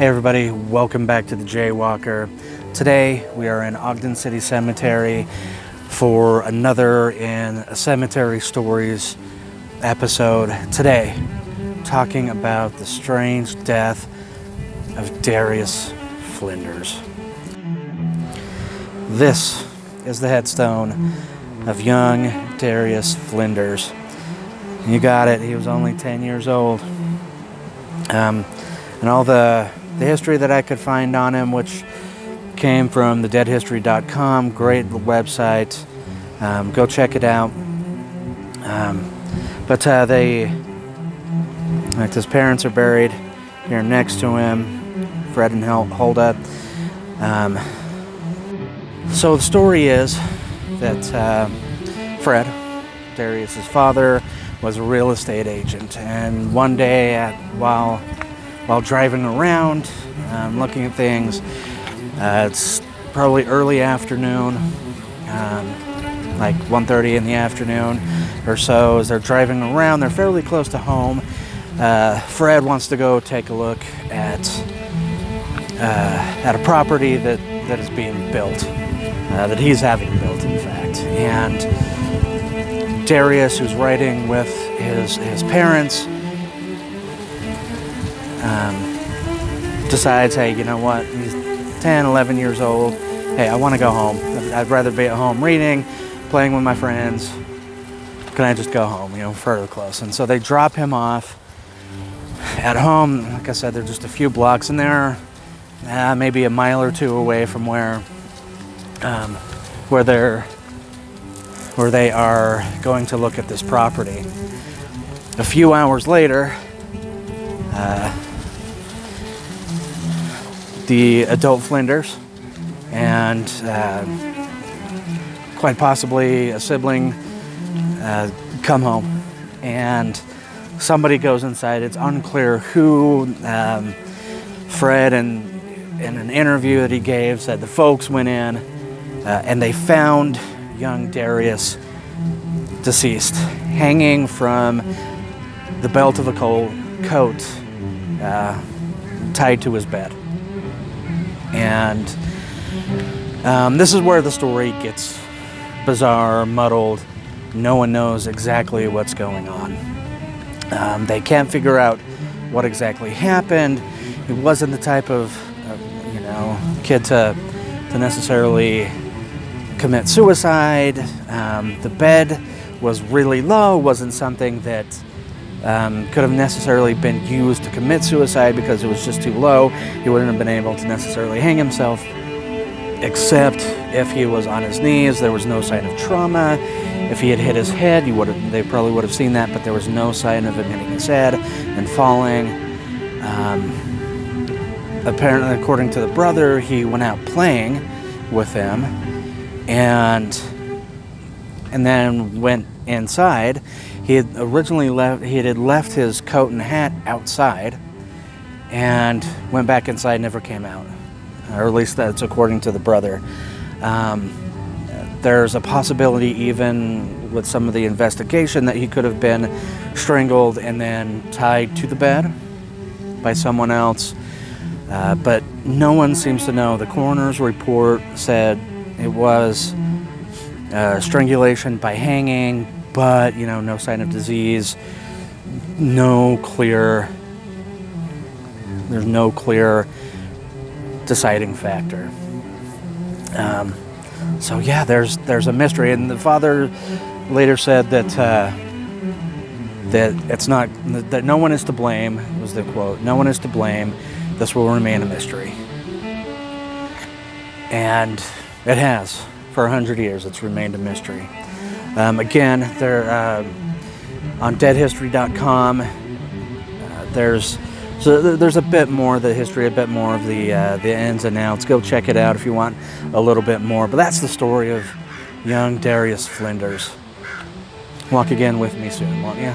Hey everybody, welcome back to the Jaywalker. Today we are in Ogden City Cemetery for another in a Cemetery Stories episode. Today, talking about the strange death of Darius Flinders. This is the headstone of young Darius Flinders. You got it, he was only 10 years old. And all the history that I could find on him, which came from the deadhistory.com, great website. Go check it out. But his parents are buried here next to him, Fred and Hulda. So the story is that Fred, Darius's father, was a real estate agent, and one day while driving around, looking at things, it's probably early afternoon, like 1:30 in the afternoon or so. As they're driving around, they're fairly close to home. Fred wants to go take a look at a property that is being built, that he's having built, in fact. And Darius, who's riding with his parents, decides, hey, you know what, he's 10, 11 years old. Hey, I want to go home. I'd rather be at home reading, playing with my friends. Can I just go home, further close? And so they drop him off at home. Like I said, they're just a few blocks, and they're maybe a mile or two away from where they are going to look at this property. A few hours later, the adult Flinders and quite possibly a sibling come home, and somebody goes inside. It's unclear who. Fred, in an interview that he gave, said the folks went in and they found young Darius deceased, hanging from the belt of a coat, tied to his bed. And this is where the story gets bizarre, muddled. No one knows exactly what's going on. They can't figure out what exactly happened. He wasn't the type of kid to necessarily commit suicide. The bed was really low, wasn't something that could have necessarily been used to commit suicide because it was just too low. He wouldn't have been able to necessarily hang himself, except if he was on his knees. There was no sign of trauma. If he had hit his head, they probably would have seen that, but there was no sign of him hitting his head and falling. Apparently, according to the brother, he went out playing with him and then went inside. He had originally left his coat and hat outside and went back inside, never came out. Or at least that's according to the brother. There's a possibility, even with some of the investigation, that he could have been strangled and then tied to the bed by someone else. But no one seems to know. The coroner's report said it was strangulation by hanging, but no sign of disease. There's no clear deciding factor. So yeah, there's a mystery, and the father later said that it's not, that no one is to blame. Was the quote? No one is to blame. This will remain a mystery, and it has for 100 years. It's remained a mystery. Again, they're on deadhistory.com. There's a bit more of the history, a bit more of the ins and outs. Go check it out if you want a little bit more. But that's the story of young Darius Flinders. Walk again with me soon, won't you?